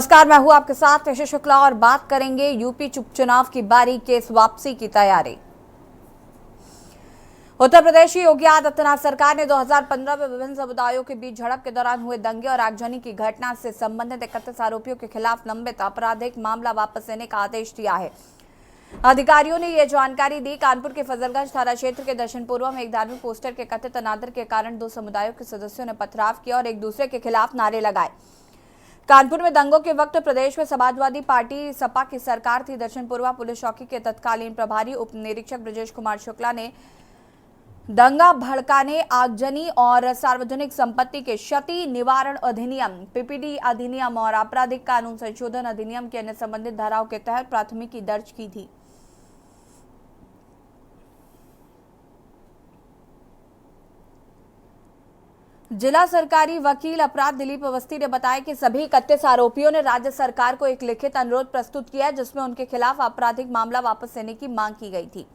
नमस्कार, मैं हूं आपके साथ ऋषि शुक्ला और बात करेंगे यूपी उपचुनाव की बारी केस वापसी की तैयारी। उत्तर प्रदेश की योगी आदित्यनाथ सरकार ने 2015 में विभिन्न समुदायों के बीच झड़प के दौरान हुए दंगे और आगजनी की घटना से संबंधित 31 आरोपियों के खिलाफ लंबित आपराधिक मामला वापस लेने का आदेश दिया है। अधिकारियों ने यह जानकारी दी। कानपुर के फजलगंज थाना क्षेत्र के दक्षिण पूर्व में एक धार्मिक पोस्टर के कथित अनादर के कारण दो समुदायों के सदस्यों ने पथराव किया और एक दूसरे के खिलाफ नारे लगाए। कानपुर में दंगों के वक्त प्रदेश में समाजवादी पार्टी सपा की सरकार थी। दक्षिण पूर्व पुलिस चौकी के तत्कालीन प्रभारी उप निरीक्षक ब्रजेश कुमार शुक्ला ने दंगा भड़काने, आगजनी और सार्वजनिक संपत्ति के क्षति निवारण अधिनियम, पीपीडी अधिनियम और आपराधिक कानून संशोधन अधिनियम के अन्य संबंधित धाराओं के तहत प्राथमिकी दर्ज की थी। जिला सरकारी वकील अपराध दिलीप अवस्थी ने बताया कि सभी 31 आरोपियों ने राज्य सरकार को एक लिखित अनुरोध प्रस्तुत किया जिसमें उनके खिलाफ आपराधिक मामला वापस लेने की मांग की गई थी।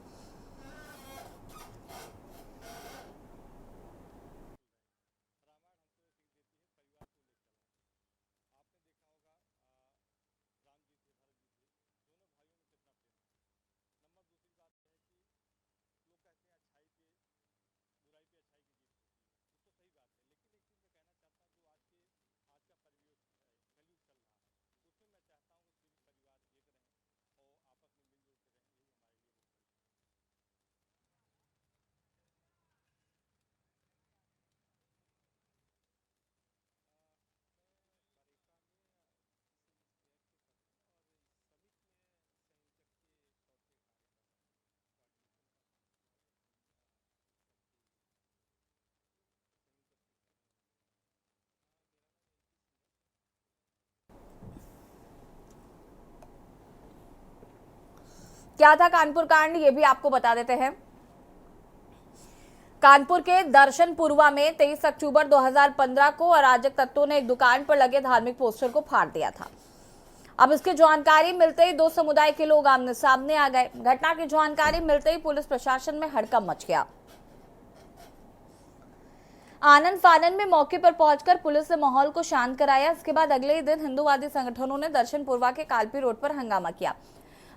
क्या था कानपुर कांड, ये भी आपको बता देते हैं। कानपुर के दर्शन पूर्वा में 23 अक्टूबर 2015 को अराजक तत्वों ने एक दुकान पर लगे धार्मिक पोस्टर को फाड़ दिया था। अब इसकी जानकारी मिलते ही दो समुदाय के लोग आमने सामने आ गए। घटना की जानकारी मिलते ही पुलिस प्रशासन में हड़कंप मच गया। आनंद फानन में मौके पर पहुंचकर पुलिस ने माहौल को शांत कराया। इसके बाद अगले ही दिन हिंदूवादी संगठनों ने दर्शन पूर्वा के कालपी रोड पर हंगामा किया।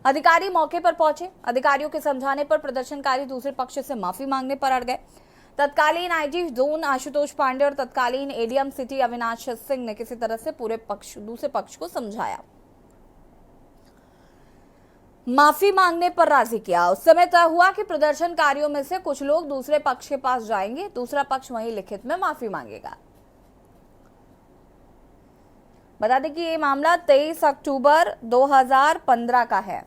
अधिकारी मौके पर पहुंचे। अधिकारियों के समझाने पर प्रदर्शनकारी दूसरे पक्ष से माफी मांगने पर अड़ गए। तत्कालीन आईजी जोन आशुतोष पांडे और तत्कालीन एडीएम सिटी अविनाश सिंह ने किसी तरह से दूसरे पक्ष को समझाया, माफी मांगने पर राजी किया। उस समय तय हुआ कि प्रदर्शनकारियों में से कुछ लोग दूसरे पक्ष के पास जाएंगे, दूसरा पक्ष वहीं लिखित में माफी मांगेगा। बता दें कि ये मामला 23 अक्टूबर 2015 का है।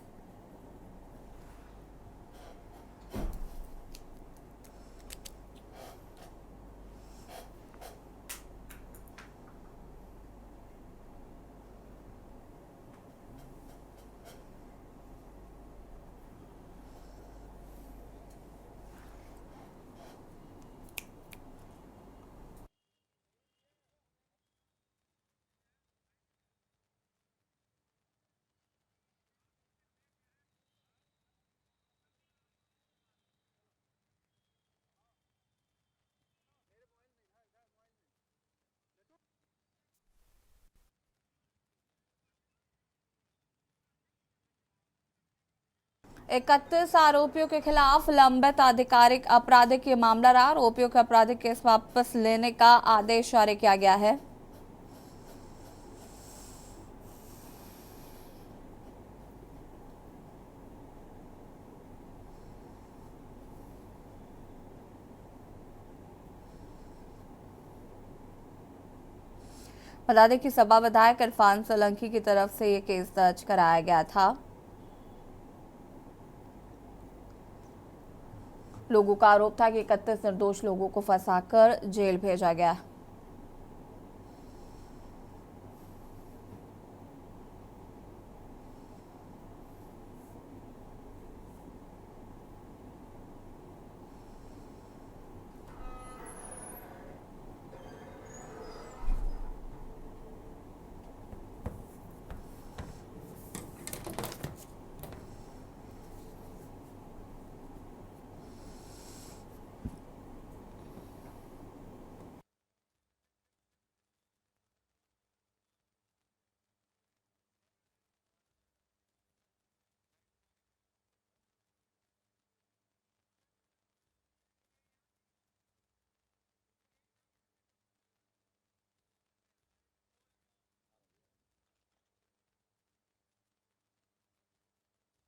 इकतीस आरोपियों के खिलाफ लंबित आधिकारिक आपराधिक ये मामला रहा। आरोपियों के आपराधिक केस वापस लेने का आदेश जारी किया गया है। बता दें कि सपा विधायक इरफान सोलंकी की तरफ से ये केस दर्ज कराया गया था। लोगों का आरोप था कि 31 निर्दोष लोगों को फंसाकर जेल भेजा गया।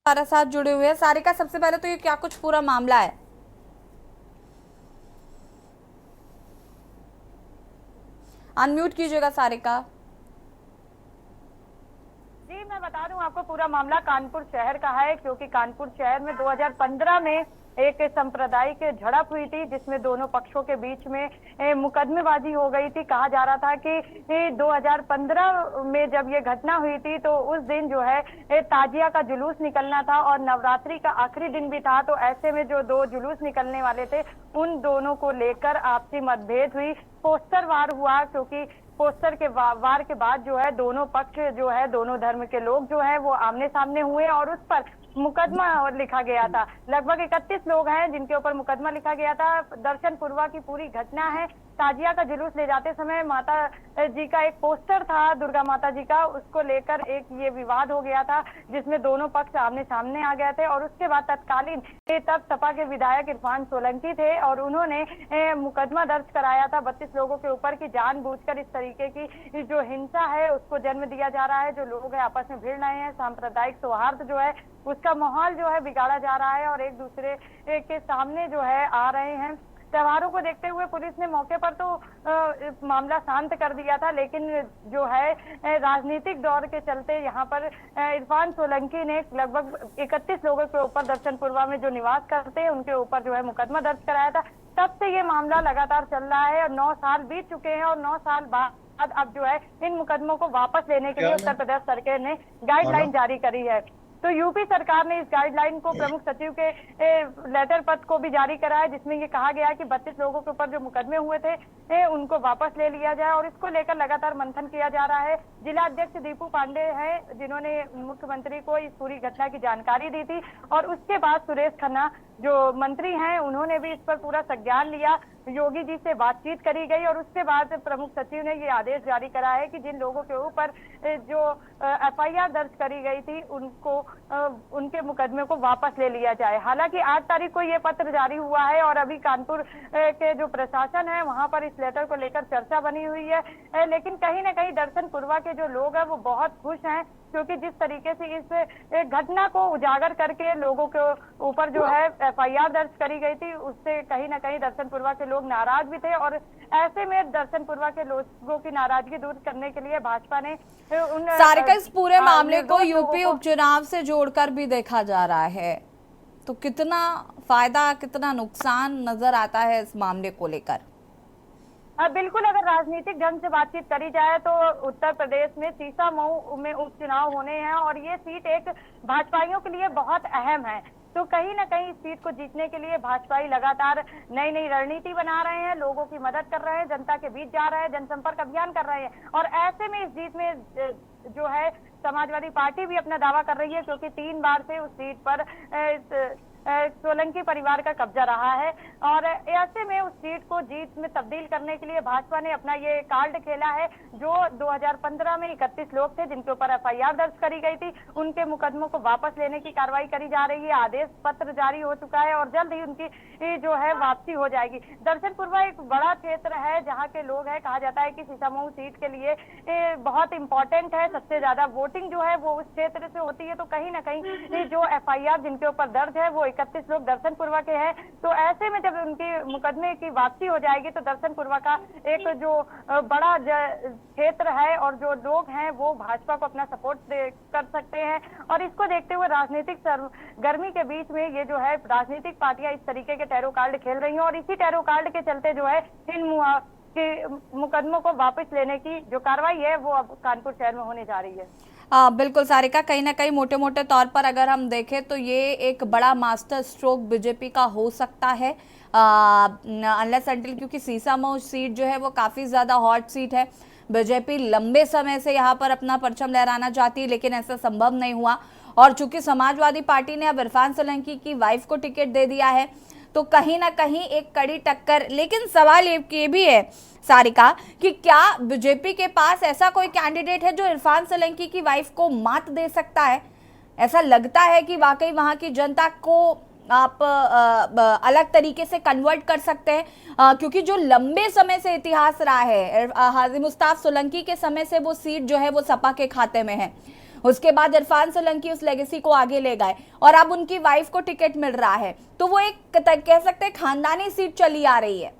हमारे साथ जुड़े हुए हैं। सारिका, सबसे पहले तो ये क्या कुछ पूरा मामला है? अनम्यूट कीजिएगा सारिका। जी, मैं बता दूं आपको, पूरा मामला कानपुर शहर का है, क्योंकि कानपुर शहर में 2015 में एक सांप्रदायिक झड़प हुई थी, जिसमें दोनों पक्षों के बीच में मुकदमेबाजी हो गई थी। कहा जा रहा था कि 2015 में जब ये घटना हुई थी तो उस दिन जो है ताजिया का जुलूस निकलना था और नवरात्रि का आखिरी दिन भी था। तो ऐसे में जो दो जुलूस निकलने वाले थे, उन दोनों को लेकर आपसी मतभेद हुई, पोस्टर वार हुआ, क्योंकि पोस्टर के वार के बाद जो है दोनों पक्ष जो है, दोनों धर्म के लोग जो है वो आमने सामने हुए और उस पर मुकदमा लिखा गया था। लगभग 31 लोग हैं जिनके ऊपर मुकदमा लिखा गया था। दर्शन पूर्वा की पूरी घटना है। ताजिया का जुलूस ले जाते समय माता जी का एक पोस्टर था, दुर्गा माता जी का, उसको लेकर एक ये विवाद हो गया था, जिसमें दोनों पक्ष आमने सामने आ गए थे। और उसके बाद तत्कालीन तब सपा के विधायक इरफान सोलंकी थे और उन्होंने मुकदमा दर्ज कराया था 32 लोगों के ऊपर की जानबूझकर इस तरीके की जो हिंसा है उसको जन्म दिया जा रहा है। जो लोग हैं आपस में भिड़ रहे हैं, सांप्रदायिक सौहार्द जो है उसका माहौल जो है बिगाड़ा जा रहा है और एक दूसरे के सामने जो है आ रहे हैं। त्योहारों को देखते हुए पुलिस ने मौके पर तो मामला शांत कर दिया था, लेकिन जो है राजनीतिक दौर के चलते यहाँ पर इरफान सोलंकी ने लगभग 31 लोगों के ऊपर दर्शनपुरवा में जो निवास करते हैं उनके ऊपर जो है मुकदमा दर्ज कराया था। तब से ये मामला लगातार चल रहा है और 9 साल बीत चुके हैं और 9 साल बाद अब जो है इन मुकदमों को वापस लेने के लिए उत्तर प्रदेश सरकार ने गाइडलाइन जारी करी है। तो यूपी सरकार ने इस गाइडलाइन को प्रमुख सचिव के लेटर पत्र को भी जारी करा है, जिसमें ये कहा गया है कि 32 लोगों के ऊपर जो मुकदमे हुए थे उनको वापस ले लिया जाए और इसको लेकर लगातार मंथन किया जा रहा है। जिला अध्यक्ष दीपू पांडे हैं जिन्होंने मुख्यमंत्री को इस पूरी घटना की जानकारी दी थी और उसके बाद सुरेश खन्ना जो मंत्री हैं उन्होंने भी इस पर पूरा संज्ञान लिया। योगी जी से बातचीत करी गई और उसके बाद प्रमुख सचिव ने ये आदेश जारी करा है कि जिन लोगों के ऊपर जो एफआईआर दर्ज करी गई थी उनको उनके मुकदमे को वापस ले लिया जाए। हालांकि 8 तारीख को ये पत्र जारी हुआ है और अभी कानपुर के जो प्रशासन है वहां पर इस लेटर को लेकर चर्चा बनी हुई है, लेकिन कहीं ना कहीं दर्शनपुरवा के जो लोग हैं वो बहुत खुश हैं, क्योंकि जिस तरीके से इस घटना को उजागर करके लोगों के ऊपर जो है एफआईआर दर्ज करी गई थी उससे कहीं ना कहीं दर्शनपुरवा के लोग नाराज भी थे और ऐसे में दर्शनपुरवा के लोगों की नाराजगी दूर करने के लिए भाजपा ने सारिका इस पूरे मामले को यूपी उपचुनाव से जोड़कर भी देखा जा रहा है, तो कितना फायदा कितना नुकसान नजर आता है इस मामले को लेकर? बिल्कुल, अगर राजनीतिक ढंग से बातचीत करी जाए तो उत्तर प्रदेश में सीसामऊ में उपचुनाव होने हैं और ये सीट एक भाजपाइयों के लिए बहुत अहम है। तो कहीं ना कहीं इस सीट को जीतने के लिए भाजपाई लगातार नई नई रणनीति बना रहे हैं, लोगों की मदद कर रहे हैं, जनता के बीच जा रहे हैं, जनसंपर्क अभियान कर रहे हैं और ऐसे में इस जीत में जो है समाजवादी पार्टी भी अपना दावा कर रही है, क्योंकि 3 बार से उस सीट पर सोलंकी परिवार का कब्जा रहा है और ऐसे में उस सीट को जीत में तब्दील करने के लिए भाजपा ने अपना ये कार्ड खेला है। जो 2015 में 31 लोग थे जिनके ऊपर एफआईआर दर्ज करी गई थी उनके मुकदमों को वापस लेने की कार्रवाई करी जा रही है। आदेश पत्र जारी हो चुका है और जल्द ही उनकी जो है वापसी हो जाएगी। दर्शनपुरवा एक बड़ा क्षेत्र है जहाँ के लोग हैं, कहा जाता है कि सीसामऊ सीट के लिए बहुत इंपॉर्टेंट है, सबसे ज्यादा वोटिंग जो है वो उस क्षेत्र से होती है। तो कहीं ना कहीं जो एफआईआर जिनके ऊपर दर्ज है वो 31 लोग दर्शनपुरवा के हैं। तो ऐसे में जब उनके मुकदमे की वापसी हो जाएगी तो दर्शनपुरवा का एक जो बड़ा क्षेत्र है और जो लोग हैं वो भाजपा को अपना सपोर्ट कर सकते हैं और इसको देखते हुए राजनीतिक गर्मी के बीच में ये जो है राजनीतिक पार्टियां इस तरीके के टैरो कार्ड खेल रही हैं और इसी टैरो कार्ड के चलते जो है इन मुकदमों को वापस लेने की जो कार्रवाई है वो अब कानपुर शहर में होने जा रही है। बिल्कुल सारिका, कहीं ना कहीं मोटे मोटे तौर पर अगर हम देखें तो ये एक बड़ा मास्टर स्ट्रोक बीजेपी का हो सकता है, अनलेस अंटिल, क्योंकि सीसामऊ सीट जो है वो काफ़ी ज़्यादा हॉट सीट है। बीजेपी लंबे समय से यहाँ पर अपना परचम लहराना चाहती है लेकिन ऐसा संभव नहीं हुआ और चूंकि समाजवादी पार्टी ने अब इरफान सोलंकी की वाइफ को टिकट दे दिया है तो कहीं ना कहीं एक कड़ी टक्कर। लेकिन सवाल ये भी है सारिका कि क्या बीजेपी के पास ऐसा कोई कैंडिडेट है जो इरफान सोलंकी की वाइफ को मात दे सकता है? ऐसा लगता है कि वाकई वहां की जनता को आप अलग तरीके से कन्वर्ट कर सकते हैं, क्योंकि जो लंबे समय से इतिहास रहा है हाजी मुस्ताफ सोलंकी के समय से वो सीट जो है वो सपा के खाते में है। उसके बाद इरफान सोलंकी उस लेगेसी को आगे ले गए और अब उनकी वाइफ को टिकट मिल रहा है, तो वो एक कह सकते हैं खानदानी सीट चली आ रही है।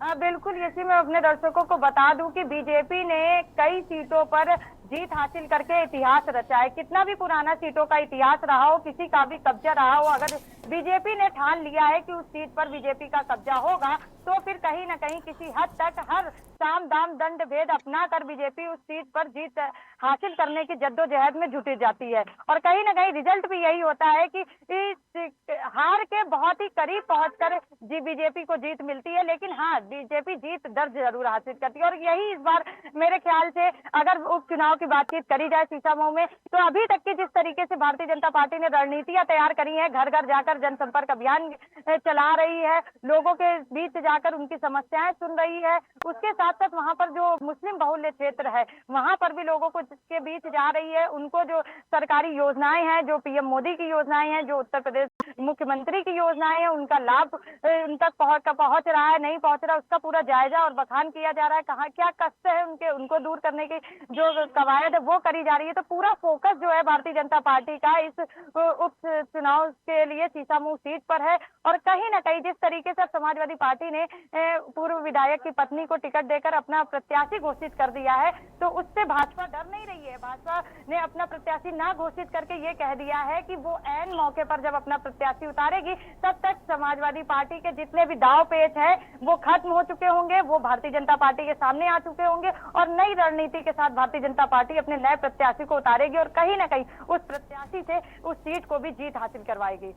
हाँ बिल्कुल, इसी में अपने दर्शकों को बता दूं कि बीजेपी ने कई सीटों पर जीत हासिल करके इतिहास रचा है। कितना भी पुराना सीटों का इतिहास रहा हो, किसी का भी कब्जा रहा हो, अगर बीजेपी ने ठान लिया है कि उस सीट पर बीजेपी का कब्जा होगा, तो फिर कहीं न कहीं किसी हद तक हर साम दाम दंड भेद अपना कर बीजेपी उस सीट पर जीत हासिल करने की जद्दोजहद में जुटी जाती है। और कहीं न कहीं रिजल्ट भी यही होता है कि इस हार के बहुत ही करीब पहुंचकर बीजेपी को जीत मिलती है, लेकिन हाँ, बीजेपी जीत दर्ज जरूर हासिल करती है। और यही इस बार मेरे ख्याल से अगर उपचुनाव की बातचीत करी जाए सीसामऊ में, तो अभी तक की जिस तरीके से भारतीय जनता पार्टी ने रणनीतियां तैयार करी हैं, घर घर जाकर जनसंपर्क अभियान चला रही है, लोगों के बीच जाकर उनकी समस्याएं सुन रही है, उसके साथ साथ वहां पर जो मुस्लिम बहुल्य क्षेत्र है वहां पर भी लोगों को के बीच जा रही है, उनको जो सरकारी योजनाएं हैं, जो पीएम मोदी की योजनाएं हैं, जो उत्तर प्रदेश मुख्यमंत्री की योजनाएं हैं, उनका लाभ उन तक पहुंच रहा है नहीं पहुंच रहा, उसका पूरा जायजा और बखान किया जा रहा है। कहाँ क्या कष्ट है उनके, उनको दूर करने की जो कवायद है वो करी जा रही है। तो पूरा फोकस जो है भारतीय जनता पार्टी का इस उप चुनाव के लिए सीसामऊ सीट पर है। और कहीं ना कहीं जिस तरीके से समाजवादी पार्टी ने पूर्व विधायक की पत्नी को टिकट देकर अपना प्रत्याशी घोषित कर दिया है, तो उससे भाजपा डर नहीं रही है। भाजपा ने अपना प्रत्याशी ना घोषित करके ये कह दिया है कि वो ऐन मौके पर जब अपना प्रत्याशी उतारेगी, तब तक समाजवादी पार्टी के जितने भी दाव पेच है वो खत्म हो चुके होंगे, वो भारतीय जनता पार्टी के सामने आ चुके होंगे और नई रणनीति के साथ भारतीय जनता पार्टी अपने नए प्रत्याशी को उतारेगी और कहीं ना कहीं उस प्रत्याशी से उस सीट को भी जीत हासिल करवाएगी।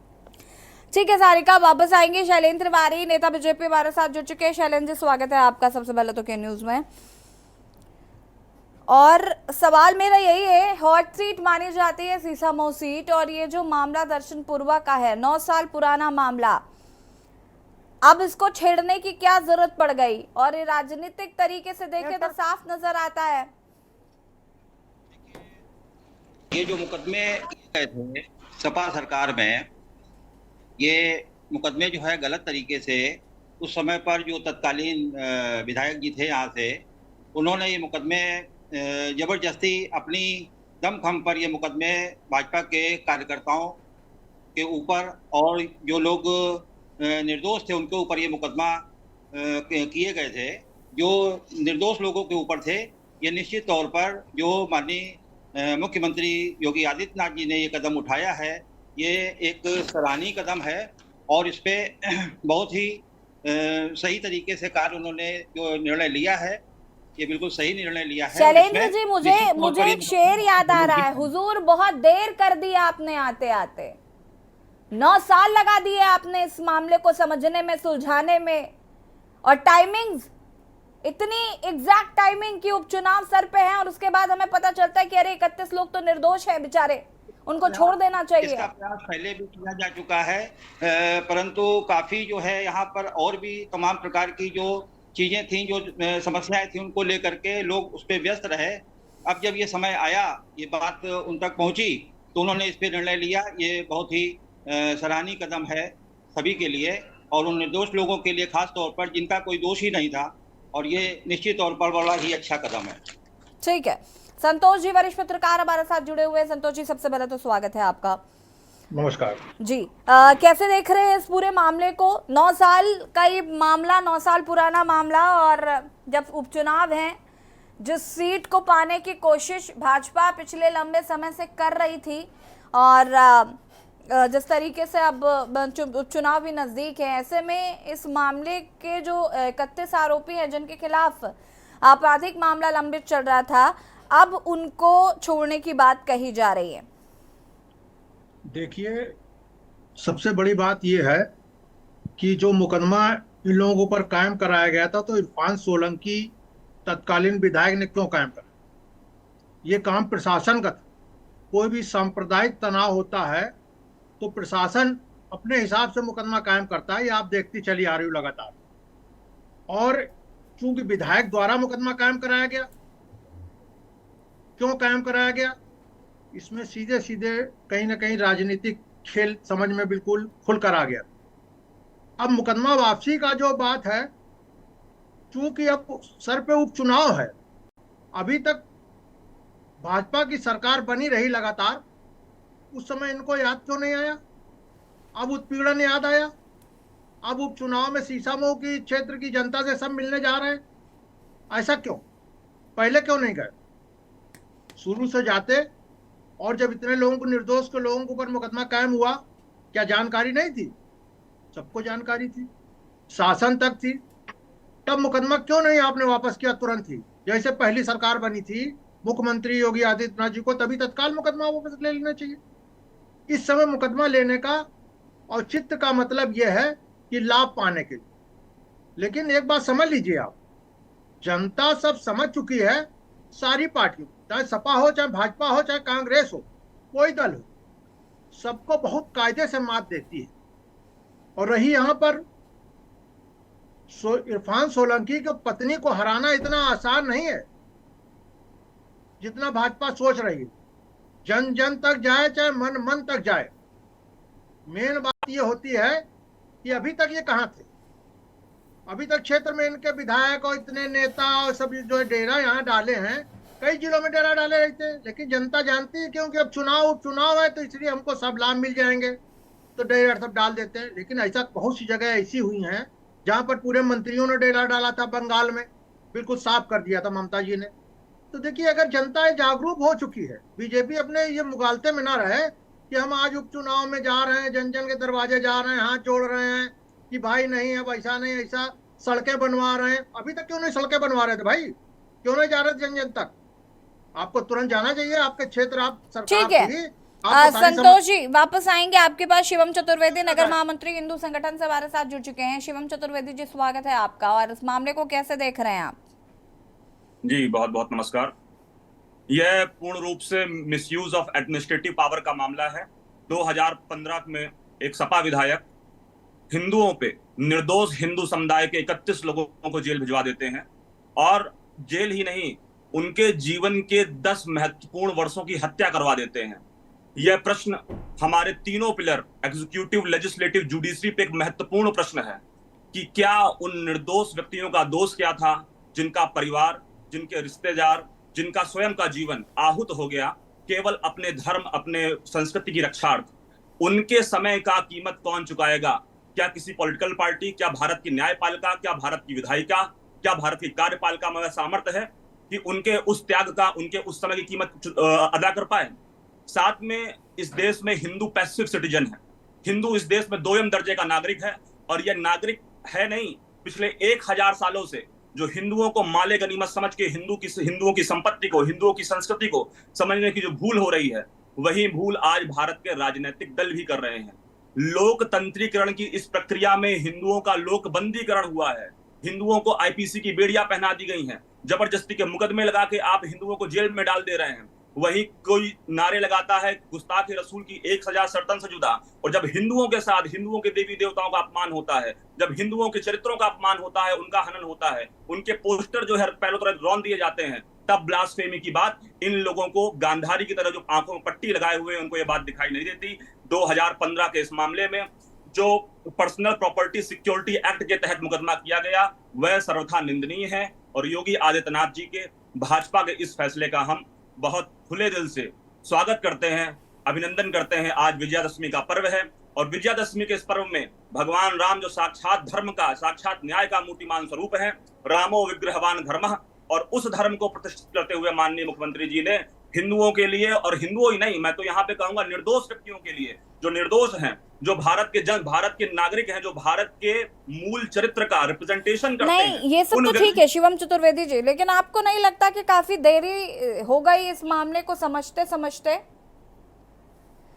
ठीक है सारिका, वापस आएंगे। शैलेंद्र तिवारी नेता बीजेपी हमारे साथ जुड़ चुके हैं। शैलेंद्र जी, स्वागत है आपका सबसे पहले तो के न्यूज में। और सवाल मेरा यही है, हॉट सीट मानी जाती है सीसामऊ सीट, और ये जो मामला दर्शन पूर्वा का है, 9 साल पुराना मामला, अब इसको छेड़ने की क्या जरूरत पड़ गई? और ये राजनीतिक तरीके से देखे तो साफ नजर आता है। ये जो मुकदमे गए थे सपा सरकार में, ये मुकदमे जो है गलत तरीके से उस समय पर जो तत्कालीन विधायक जी थे यहाँ से, उन्होंने ये मुकदमे जबरदस्ती अपनी दमखम पर ये मुकदमे भाजपा के कार्यकर्ताओं के ऊपर और जो लोग निर्दोष थे उनके ऊपर ये मुकदमा किए गए थे। जो निर्दोष लोगों के ऊपर थे, ये निश्चित तौर पर जो माननीय मुख्यमंत्री योगी आदित्यनाथ जी ने ये कदम उठाया है, ये एक सराहनीय कदम है और इस पे बहुत ही सही तरीके से कार्य उन्होंने जो निर्णय लिया है, ये बिल्कुल सही निर्णय लिया है। शैलेंद्र जी, मुझे एक शेर याद आ रहा है, हुजूर बहुत देर कर दी आपने आते आते, 9 साल लगा दिए आपने इस मामले को समझने में, सुलझाने में, और टाइमिंग्स इतनी एग्जैक्ट टाइमिंग की उपचुनाव सर पे है और उसके बाद हमें पता चलता है कि अरे 31 लोग तो निर्दोष हैं बेचारे, उनको छोड़ देना चाहिए। इसका प्रयास पहले भी किया जा चुका है, परंतु काफी जो है यहाँ पर और भी तमाम प्रकार की जो चीजें थी, जो समस्याएं थी, उनको लेकर के लोग उस पर व्यस्त रहे। अब जब ये समय आया, ये बात उन तक पहुंची, तो उन्होंने इस पे निर्णय लिया। ये बहुत ही सराहनीय कदम है सभी के लिए और उन निर्दोष लोगों के लिए, खास तौर पर जिनका कोई दोष ही नहीं था, और ये निश्चित तौर पर बड़ा ही अच्छा कदम है। ठीक है, संतोष जी वरिष्ठ पत्रकार हमारे साथ जुड़े हुए हैं। संतोष जी, सबसे पहले तो स्वागत है आपका। नमस्कार जी। कैसे देख रहे हैं इस पूरे मामले को? 9 साल का ये मामला, 9 साल पुराना मामला, और जब उपचुनाव है, जिस सीट को पाने की कोशिश भाजपा पिछले लंबे समय से कर रही थी, और जिस तरीके से अब उपचुनाव भी नजदीक है, ऐसे में इस मामले के जो 31 आरोपी हैं जिनके खिलाफ आपराधिक मामला लंबित चल रहा था, अब उनको छोड़ने की बात कही जा रही है। देखिए, सबसे बड़ी बात यह है कि जो मुकदमा इन लोगों पर कायम कराया गया था, तो इरफान सोलंकी तत्कालीन विधायक ने क्यों कायम करा? ये काम प्रशासन का था। कोई भी सांप्रदायिक तनाव होता है तो प्रशासन अपने हिसाब से मुकदमा कायम करता है, ये आप देखती चली आ रही हो लगातार। और चूंकि विधायक द्वारा मुकदमा कायम कराया गया, क्यों कायम कराया गया? इसमें सीधे सीधे कहीं ना कहीं राजनीतिक खेल समझ में बिल्कुल खुलकर आ गया। अब मुकदमा वापसी का जो बात है, चूंकि अब सर पे उपचुनाव है, अभी तक भाजपा की सरकार बनी रही लगातार, उस समय इनको याद क्यों नहीं आया? अब उत्पीड़न याद आया? अब उपचुनाव में शीशामऊ की क्षेत्र की जनता से सब मिलने जा रहे हैं? ऐसा क्यों? पहले क्यों नहीं गए? शुरू से जाते। और जब इतने लोगों को, निर्दोष के लोगों के ऊपर मुकदमा कायम हुआ, क्या जानकारी नहीं थी? सबको जानकारी थी, शासन तक थी। तब मुकदमा क्यों नहीं आपने वापस किया तुरंत ही? जैसे पहली सरकार बनी थी मुख्यमंत्री योगी आदित्यनाथ जी को, तभी तत्काल मुकदमा वापस ले लेना चाहिए। इस समय मुकदमा लेने का औचित्य का मतलब यह है कि लाभ पाने के लिए। लेकिन एक बात समझ लीजिए आप, जनता सब समझ चुकी है, सारी पार्टियों, चाहे सपा हो, चाहे भाजपा हो, चाहे कांग्रेस हो, कोई दल हो, सबको बहुत कायदे से मात देती है। और रही यहां पर इरफान सोलंकी की पत्नी को हराना इतना आसान नहीं है जितना भाजपा सोच रही है। जन जन तक जाए, चाहे मन मन तक जाए। मेन बात ये होती है कि अभी तक ये कहां थे? अभी तक क्षेत्र में इनके विधायक और इतने नेता और सब जो डेरा यहाँ डाले हैं, कई जिलों में डेरा डाले रहते हैं, लेकिन जनता जानती है क्योंकि अब उपचुनाव है, तो इसलिए हमको सब लाभ मिल जाएंगे, तो डेरा सब डाल देते हैं। लेकिन ऐसा बहुत सी जगह ऐसी हुई हैं जहां पर पूरे मंत्रियों ने डेरा डाला था। बंगाल में बिल्कुल साफ कर दिया था ममता जी ने। तो देखिए, अगर जनता जागरूक हो चुकी है, बीजेपी अपने ये मुगालते में ना रहे कि हम आज उपचुनाव में जा रहे हैं, जन जन के दरवाजे जा रहे हैं, हाथ जोड़ रहे हैं कि भाई नहीं अब ऐसा नहीं, ऐसा सड़कें बनवा रहे हैं। अभी तक क्यों नहीं सड़कें बनवा रहे थे भाई? क्यों नहीं जा रहे थे जन जन तक? आपको तुरंत जाना चाहिए, आपके क्षेत्र, आप सरकार ठीक है। थी। संतोष जी, वापस आएंगे आपके पास। शिवम चतुर्वेदी, नगर महामंत्री हिंदू संगठन से हमारे साथ जुड़ चुके हैं। शिवम चतुर्वेदी जी, स्वागत है आपका। और इस मामले को कैसे देख रहे हैं आप? जी बहुत बहुत नमस्कार। यह पूर्ण रूप से मिसयूज ऑफ एडमिनिस्ट्रेटिव पावर का मामला है। 2015 में एक सपा विधायक हिंदुओं पे, निर्दोष हिंदू समुदाय के 31 लोगों को जेल भिजवा देते हैं, और जेल ही नहीं, उनके जीवन के 10 महत्वपूर्ण वर्षों की हत्या करवा देते हैं। यह प्रश्न हमारे तीनों पिलर, एग्जीक्यूटिव, लेजिस्लेटिव, जुडिशरी पे एक महत्वपूर्ण प्रश्न है कि क्या उन निर्दोष व्यक्तियों का दोष क्या था, जिनका परिवार, जिनके रिश्तेदार, जिनका स्वयं का जीवन आहूत हो गया केवल अपने धर्म, अपने संस्कृति की रक्षार्थ। उनके समय का कीमत कौन चुकाएगा? क्या किसी पॉलिटिकल पार्टी, क्या भारत की न्यायपालिका, क्या भारत की विधायिका, क्या भारत की कार्यपालिका में सामर्थ्य है कि उनके उस त्याग का, उनके उस समय की कीमत अदा कर पाए? साथ में इस देश में हिंदू पैसिव सिटीजन है। हिंदू इस देश में 2ym दर्जे का नागरिक है, और यह नागरिक है नहीं, पिछले 1000 सालों से जो हिंदुओं को माले गनीमत समझ के हिंदुओं की संपत्ति को, हिंदुओं की संस्कृति को समझने की जो भूल हो रही है, वही भूल आज भारत के राजनीतिक दल भी कर रहे हैं। लोकतंत्रीकरण की इस प्रक्रिया में हिंदुओं का लोकबंदीकरण हुआ है। हिंदुओं को आईपीसी की बेड़ियां पहना दी गई हैं, जबरदस्ती के मुकदमे लगा के आप हिंदुओं को जेल में डाल दे रहे हैं। वही कोई नारे लगाता है गुस्ताखी रसूल की 1 सजा सर्तन से जुदा, और जब हिंदुओं के साथ हिंदुओं के देवी देवताओं का अपमान होता है, जब हिंदुओं के चरित्रों का अपमान होता है, उनका हनन होता है, उनके पोस्टर जो है पैरों तरह रौन दिए जाते हैं, तब ब्लास्फेमी की बात इन लोगों को गांधारी की तरह जो आंखों में पट्टी लगाए हुए उनको ये बात दिखाई नहीं देती। 2015 के इस मामले में जो पर्सनल प्रॉपर्टी सिक्योरिटी एक्ट के तहत मुकदमा किया गया, वह सर्वथा निंदनीय है, और योगी आदित्यनाथ जी के, भाजपा के इस फैसले का हम बहुत खुले दिल से स्वागत करते हैं, अभिनंदन करते हैं। आज विजयादशमी का पर्व है, और विजयादशमी के इस पर्व में भगवान राम जो साक्षात धर्म का, साक्षात न्याय का मूर्तिमान स्वरूप है, रामो विग्रहवान धर्मः, और उस धर्म को प्रतिष्ठित करते हुए माननीय मुख्यमंत्री जी ने हिंदुओं के लिए, और हिंदुओं ही नहीं, मैं तो यहाँ पे कहूंगा निर्दोष व्यक्तियों के लिए, जो निर्दोष हैं, जो भारत के नागरिक हैं, जो भारत के मूल चरित्र का रिप्रेजेंटेशन करते हैं। नहीं, ये सब तो ठीक है शिवम चतुर्वेदी जी, लेकिन आपको नहीं लगता कि काफी देरी हो गई इस मामले को समझते समझते?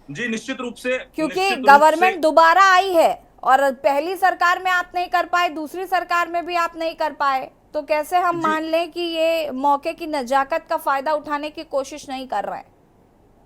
जी निश्चित रूप से, क्योंकि गवर्नमेंट दोबारा आई है, और पहली सरकार में आप नहीं कर पाए, दूसरी सरकार में भी आप नहीं कर पाए, तो कैसे हम मान लें कि ये मौके की नजाकत का फायदा उठाने की कोशिश नहीं कर रहे हैं?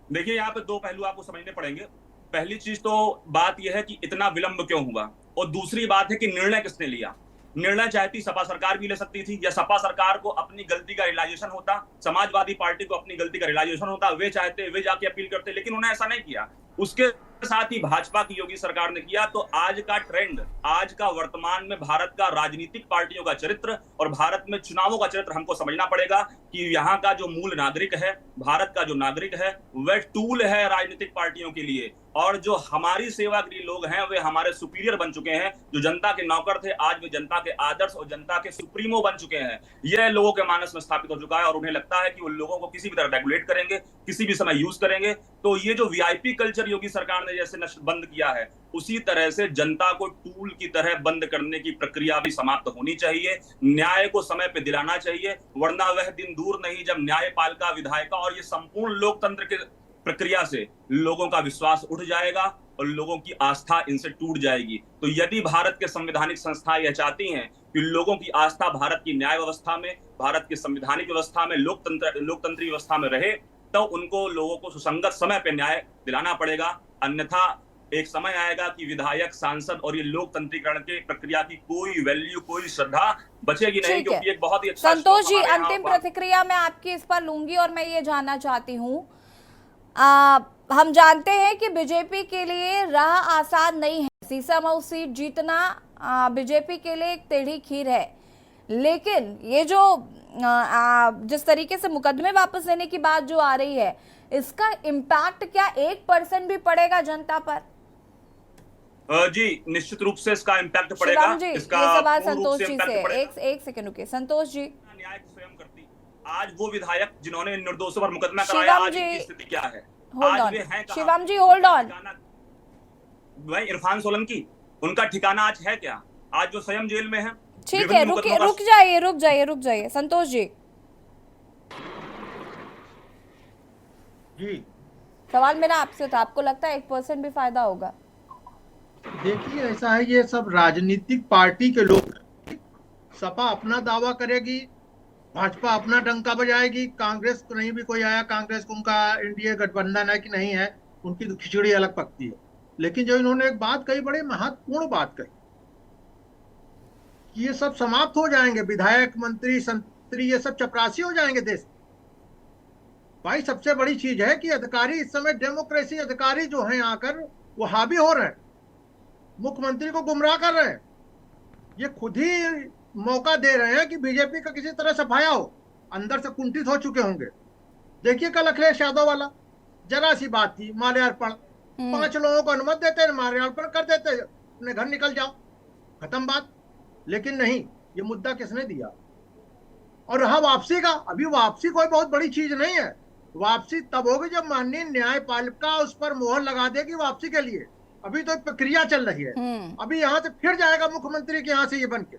देखिए, यहाँ पे 2 पहलू आपको समझने पड़ेंगे। पहली चीज तो बात यह है कि इतना विलंब क्यों हुआ, और दूसरी बात है कि निर्णय किसने लिया। निर्णय चाहती सपा सरकार भी ले सकती थी, या सपा सरकार को अपनी गलती का रियलाइजेशन होता, समाजवादी पार्टी को अपनी गलती का रियलाइजेशन होता, वे चाहते वे जाके अपील करते, लेकिन उन्हें ऐसा नहीं किया। उसके साथ ही भाजपा की योगी सरकार ने किया। तो आज का ट्रेंड, आज का वर्तमान में भारत का राजनीतिक पार्टियों का चरित्र और भारत में चुनावों का चरित्र हमको समझना पड़ेगा कि यहाँ का जो मूल नागरिक है, भारत का जो नागरिक है, वह टूल है राजनीतिक पार्टियों के लिए, और जो हमारी सेवा के लिए लोग हैं वे हमारे सुपीरियर बन चुके हैं। जो जनता के नौकर थे आज वे जनता के आदर्श और जनता के सुप्रीमो बन चुके हैं। यह लोगों के मानस में स्थापित हो चुका है और उन्हें लगता है कि वो लोगों को किसी भी तरह रेगुलेट करेंगे, किसी भी समय यूज करेंगे। तो ये जो वीआईपी कल्चर योगी सरकार ने जैसे बंद किया है, उसी तरह से जनता को टूल की तरह बंद करने की प्रक्रिया भी समाप्त होनी चाहिए। न्याय को समय पे दिलाना चाहिए, वरना वह दिन दूर नहीं जब न्यायपालिका, विधायिका और ये संपूर्ण लोकतंत्र के प्रक्रिया से लोगों का विश्वास उठ जाएगा और लोगों की आस्था इनसे टूट जाएगी। तो यदि भारत के संवैधानिक संस्थाएं यह चाहती हैं कि लोगों की आस्था भारत की न्याय व्यवस्था में, भारत की संवैधानिक व्यवस्था में, लोकतंत्री व्यवस्था में रहे, तो उनको लोगों को सुसंगत समय पे न्याय दिलाना पड़ेगा। अन्यथा एक समय आएगा कि विधायक, सांसद और ये लोकतंत्रीकरण की प्रक्रिया की कोई वैल्यू, कोई श्रद्धा बचेगी नहीं, क्योंकि एक बहुत ही अच्छा संतोष जी, अंतिम प्रतिक्रिया मैं आपकी इस पर लूंगी और मैं ये जानना चाहती हूँ, हम जानते हैं कि बीजेपी के लिए राह आसान नहीं है, सीसामऊ सीट जीतना बीजेपी के लिए एक टेढ़ी खीर है, लेकिन ये जो जिस तरीके से मुकदमे वापस लेने की बात जो आ रही है, इसका इम्पैक्ट क्या 1% भी पड़ेगा जनता पर? जी निश्चित रूप से इसका इम्पैक्ट पड़ेगा। शिवम जी, इसका ये सवाल संतोष जी से, एक सेकंड रुकिए संतोष जी। न्याय स्वयं करती, आज वो विधायक जिन्होंने निर्दोषों पर मुकदमा कराया, आज की स्थिति क्या है? आज वे हैं कहां? शिवम जी होल्ड ऑन। वही इरफान सोलंकी, उनका ठिकाना आज है क्या? आज वो स्वयं जेल में है। ठीक है, रुक जाइए संतोष जी। जी सवाल मेरा आपसे था, आपको लगता है 1% भी फायदा होगा? देखिए ऐसा है, ये सब राजनीतिक पार्टी के लोग, सपा अपना दावा करेगी, भाजपा अपना डंका बजाएगी, कांग्रेस को नहीं भी कोई आया, कांग्रेस को उनका एनडीए गठबंधन है कि नहीं है, उनकी तो खिचड़ी अलग पकती है। लेकिन जो इन्होंने एक बात कही, बड़ी महत्वपूर्ण बात कही कि ये सब समाप्त हो जाएंगे, विधायक, मंत्री, संतरी, ये सब चपरासी हो जाएंगे देश। भाई सबसे बड़ी चीज है कि अधिकारी इस समय डेमोक्रेसी, अधिकारी जो हैं आकर वो हावी हो रहे हैं, मुख्यमंत्री को गुमराह कर रहे हैं, ये खुद ही मौका दे रहे हैं कि बीजेपी का किसी तरह सफाया हो, अंदर से कुंठित हो चुके होंगे। देखिए कल अखिलेश यादव वाला जरा सी बात थी, माल्यार्पण, 5 लोगों को अनुमति देते, माल्यार्पण कर देते, अपने घर निकल जाओ, खत्म बात। लेकिन नहीं, ये मुद्दा किसने दिया? और रहा वापसी का, अभी वापसी कोई बहुत बड़ी चीज नहीं है, वापसी तब होगी जब माननीय न्यायपालिका उस पर मोहर लगा देगी वापसी के लिए। अभी तो प्रक्रिया चल रही है, अभी यहाँ से फिर जाएगा मुख्यमंत्री के यहाँ से ये बन के,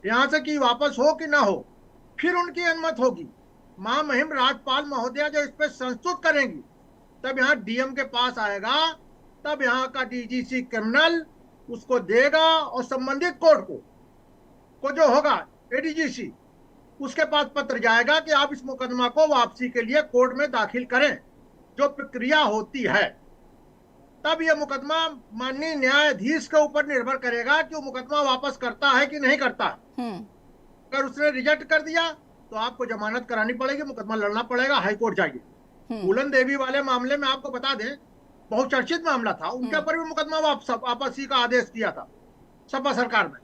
यहाँ से कि वापस हो कि ना हो, फिर उनकी अनुमति होगी। महामहिम राज्यपाल महोदया जो इस पर संस्तुत करेंगी, तब यहाँ डीएम के पास आएगा, तब यहाँ का डीजीसी क्रिमिनल उसको देगा और संबंधित कोर्ट को जो होगा एडीजीसी, उसके पास पत्र जाएगा कि आप इस मुकदमा को वापसी के लिए कोर्ट में दाखिल करें। जो प्रक्रिया होती है, तब यह मुकदमा माननीय न्यायाधीश के ऊपर निर्भर करेगा कि वो मुकदमा वापस करता है कि नहीं करता है। अगर उसने रिजेक्ट कर दिया तो आपको जमानत करानी पड़ेगी, मुकदमा लड़ना पड़ेगा, हाईकोर्ट जाइए। फूलन देवी वाले मामले में आपको बता दें, बहुचर्चित मामला था, उनके ऊपर भी मुकदमा वापसी का आदेश दिया था सपा सरकार ने,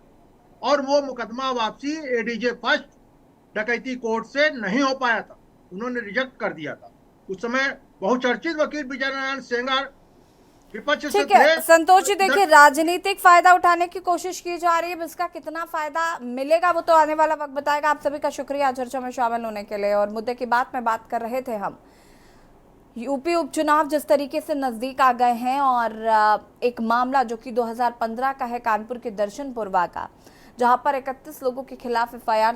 और वो मुकदमा वापसी एडीजे फर्स्ट डकैती कोर्ट से नहीं हो पाया था, उन्होंने रिजेक्ट कर दिया था। उस समय बहुचर्चित वकील विजय नारायण सेंगर विपक्ष से ठीक है संतोष जी, देखिए राजनीतिक फायदा उठाने की कोशिश की जा रही है, इसका कितना फायदा मिलेगा वो तो आने वाला वक्त बताएगा। आप सभी का शुक्रिया चर्चा में शामिल होने के लिए। और मुद्दे की बात में बात कर रहे थे हम, यूपी उपचुनाव जिस तरीके से नजदीक आ गए हैं और एक मामला जो कि 2015 का है, कानपुर के दर्शनपुरवा का, जहां पर 31 लोगों के खिलाफ एफआईआर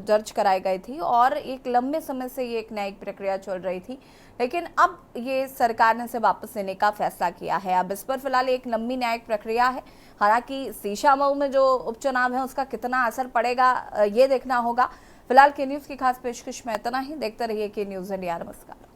दर्ज कराई गई थी और एक लंबे समय से ये एक न्यायिक प्रक्रिया चल रही थी, लेकिन अब ये सरकार ने इसे वापस लेने का फैसला किया है। अब इस पर फिलहाल एक लंबी न्यायिक प्रक्रिया है। हालांकि सीशामऊ में जो उपचुनाव है उसका कितना असर पड़ेगा ये देखना होगा। फिलहाल के न्यूज़ की खास पेशकश में इतना ही। देखते रहिए के न्यूज़ इंडिया। नमस्कार।